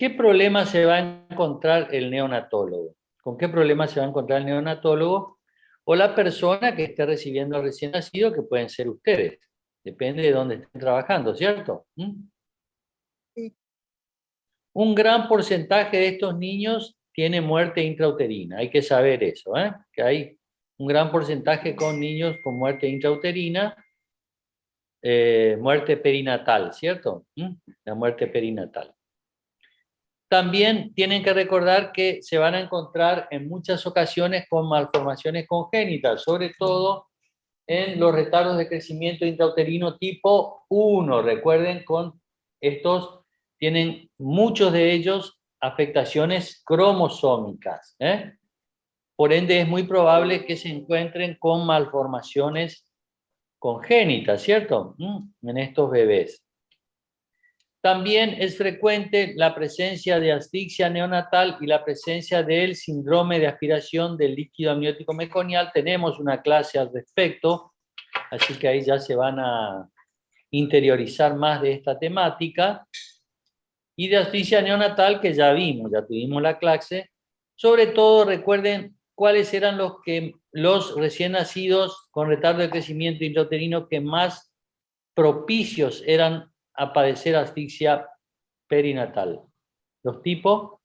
problema se va a encontrar el neonatólogo? ¿Con qué problema se va a encontrar el neonatólogo? O la persona que esté recibiendo al recién nacido, que pueden ser ustedes. Depende de dónde estén trabajando, ¿cierto? Sí. Un gran porcentaje de estos niños tiene muerte intrauterina. Hay que saber eso, que hay un gran porcentaje con niños con muerte intrauterina, muerte perinatal, ¿cierto? La muerte perinatal. También tienen que recordar que se van a encontrar en muchas ocasiones con malformaciones congénitas, sobre todo en los retardos de crecimiento intrauterino tipo 1. Recuerden, con estos tienen muchos de ellos afectaciones cromosómicas. Por ende, es muy probable que se encuentren con malformaciones congénitas, ¿cierto? En estos bebés. También es frecuente la presencia de asfixia neonatal y la presencia del síndrome de aspiración del líquido amniótico meconial. Tenemos una clase al respecto, así que ahí ya se van a interiorizar más de esta temática. Y de asfixia neonatal, que ya vimos, ya tuvimos la clase. Sobre todo, recuerden cuáles eran los recién nacidos con retardo de crecimiento intrauterino que más propicios eran a padecer asfixia perinatal. Los tipos.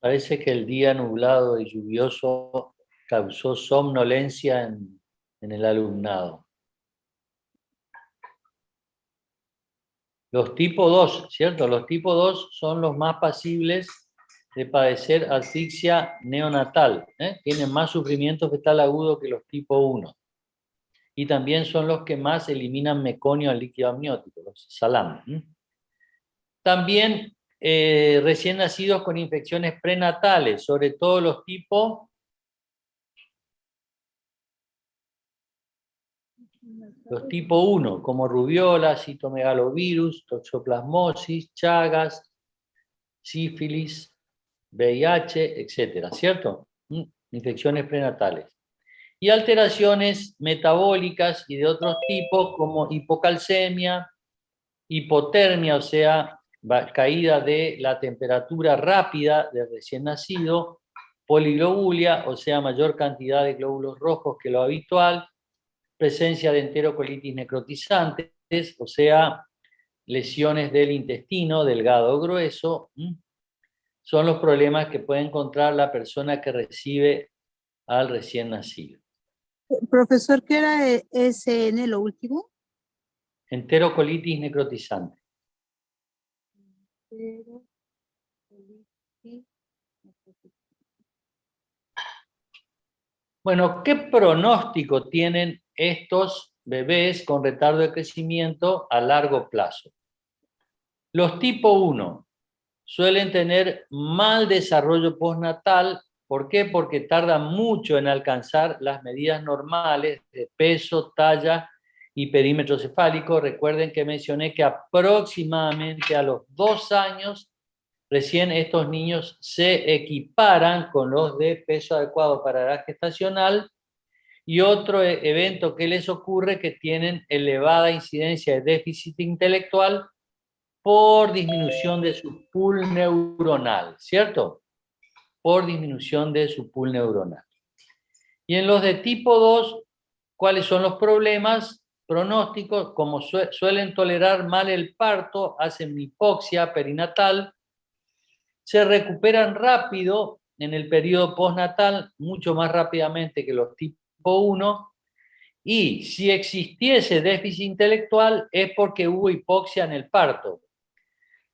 Parece que el día nublado y lluvioso causó somnolencia en el alumnado. Los tipo 2, ¿cierto? Los tipo 2 son los más pasibles de padecer asfixia neonatal. Tienen más sufrimiento fetal agudo que los tipo 1. Y también son los que más eliminan meconio al líquido amniótico, los SALAM. También recién nacidos con infecciones prenatales, sobre todo los tipo Los tipo 1, como rubiola, citomegalovirus, toxoplasmosis, chagas, sífilis, VIH, etcétera, ¿cierto? Infecciones prenatales. Y alteraciones metabólicas y de otros tipos como hipocalcemia, hipotermia, o sea, caída de la temperatura rápida del recién nacido, poliglobulia, o sea, mayor cantidad de glóbulos rojos que lo habitual, presencia de enterocolitis necrotizantes, o sea, lesiones del intestino, delgado o grueso, son los problemas que puede encontrar la persona que recibe al recién nacido. Profesor, ¿qué era SN lo último? Enterocolitis necrotizante. Bueno, ¿qué pronóstico tienen estos bebés con retardo de crecimiento a largo plazo? Los tipo 1 suelen tener mal desarrollo postnatal. ¿Por qué? Porque tardan mucho en alcanzar las medidas normales de peso, talla y perímetro cefálico. Recuerden que mencioné que aproximadamente a los 2 años recién estos niños se equiparan con los de peso adecuado para edad gestacional. Y otro evento que les ocurre, que tienen elevada incidencia de déficit intelectual por disminución de su pool neuronal, ¿cierto? Por disminución de su pool neuronal. Y en los de tipo 2, ¿cuáles son los problemas pronósticos? Como suelen tolerar mal el parto, hacen hipoxia perinatal, se recuperan rápido en el periodo postnatal, mucho más rápidamente que los tipo 1, y si existiese déficit intelectual es porque hubo hipoxia en el parto,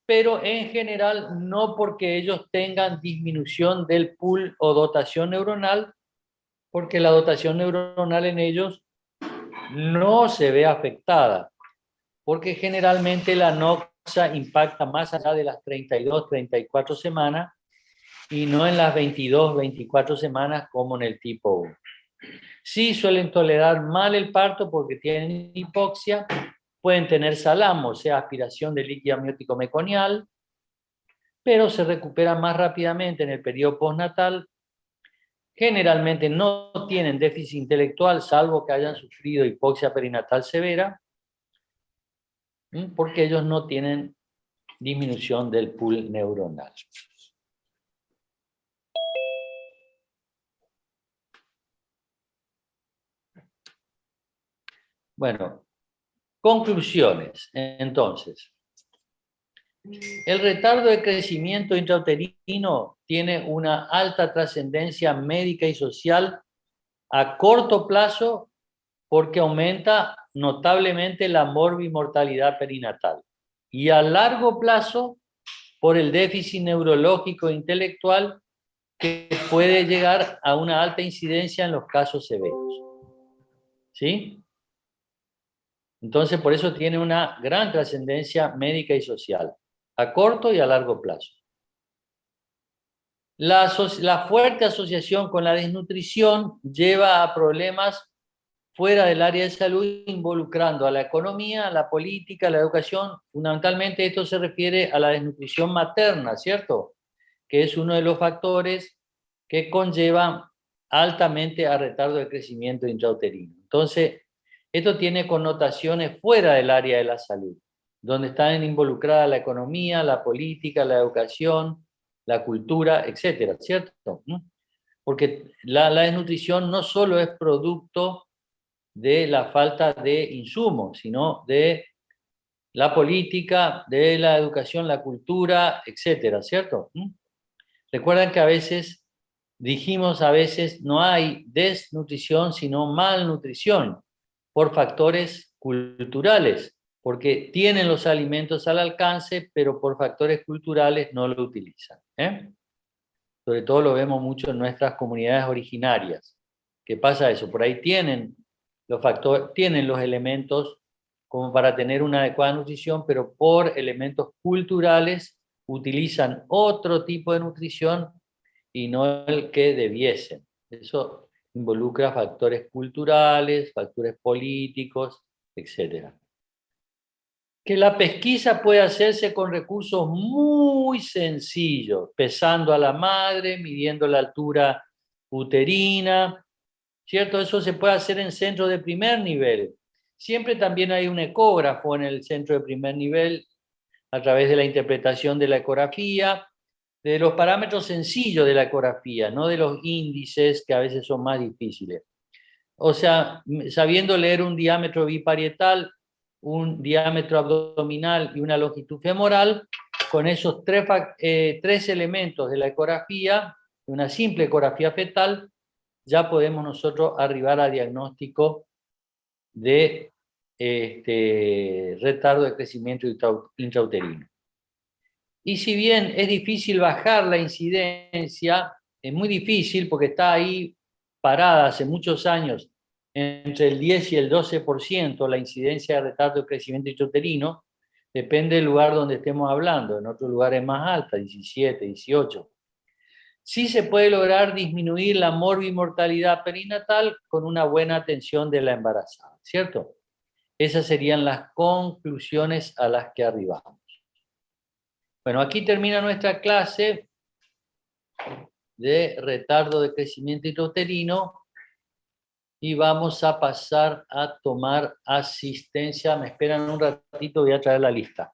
pero en general no porque ellos tengan disminución del pool o dotación neuronal, porque la dotación neuronal en ellos no se ve afectada, porque generalmente la noxa impacta más allá de las 32, 34 semanas y no en las 22, 24 semanas como en el tipo 1. Sí suelen tolerar mal el parto porque tienen hipoxia, pueden tener SALAM, o sea, aspiración de líquido amniótico meconial, pero se recuperan más rápidamente en el periodo postnatal. Generalmente no tienen déficit intelectual, salvo que hayan sufrido hipoxia perinatal severa, porque ellos no tienen disminución del pool neuronal. Bueno, conclusiones. Entonces, el retardo de crecimiento intrauterino tiene una alta trascendencia médica y social a corto plazo porque aumenta notablemente la morbimortalidad perinatal. Y a largo plazo por el déficit neurológico e intelectual que puede llegar a una alta incidencia en los casos severos. ¿Sí? Entonces, por eso tiene una gran trascendencia médica y social, a corto y a largo plazo. La fuerte asociación con la desnutrición lleva a problemas fuera del área de salud, involucrando a la economía, a la política, a la educación. Fundamentalmente esto se refiere a la desnutrición materna, ¿cierto? Que es uno de los factores que conlleva altamente a retardo de crecimiento intrauterino. Entonces, esto tiene connotaciones fuera del área de la salud, donde están involucradas la economía, la política, la educación, la cultura, etcétera, ¿cierto? Porque la desnutrición no solo es producto de la falta de insumos, sino de la política, de la educación, la cultura, etcétera, ¿cierto? Recuerdan que a veces dijimos, no hay desnutrición, sino malnutrición por factores culturales, porque tienen los alimentos al alcance, pero por factores culturales no lo utilizan. Sobre todo lo vemos mucho en nuestras comunidades originarias. ¿Qué pasa eso? Por ahí tienen los elementos como para tener una adecuada nutrición, pero por elementos culturales utilizan otro tipo de nutrición y no el que debiesen. Eso involucra factores culturales, factores políticos, etc. Que la pesquisa puede hacerse con recursos muy sencillos, pesando a la madre, midiendo la altura uterina, ¿cierto? Eso se puede hacer en centros de primer nivel. Siempre también hay un ecógrafo en el centro de primer nivel a través de la interpretación de la ecografía, de los parámetros sencillos de la ecografía, no de los índices que a veces son más difíciles. O sea, sabiendo leer un diámetro biparietal, un diámetro abdominal y una longitud femoral, con esos tres elementos de la ecografía, una simple ecografía fetal, ya podemos nosotros arribar a diagnóstico de retardo de crecimiento intrauterino. Y si bien es difícil bajar la incidencia, es muy difícil porque está ahí parada hace muchos años entre el 10 y el 12% la incidencia de retardo de crecimiento intrauterino, depende del lugar donde estemos hablando, en otros lugares más alta, 17, 18. Sí se puede lograr disminuir la morbimortalidad perinatal con una buena atención de la embarazada, ¿cierto? Esas serían las conclusiones a las que arribamos. Bueno, aquí termina nuestra clase de retardo de crecimiento intrauterino y vamos a pasar a tomar asistencia. Me esperan un ratito, voy a traer la lista.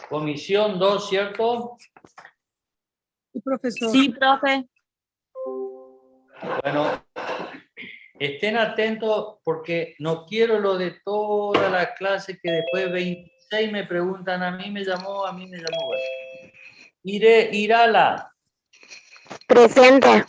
Comisión 2, ¿cierto? Sí, profesor. Sí, profe. Bueno, estén atentos porque no quiero lo de toda la clase que después 26 me preguntan, a mí me llamó. Bueno. Irala. Presente.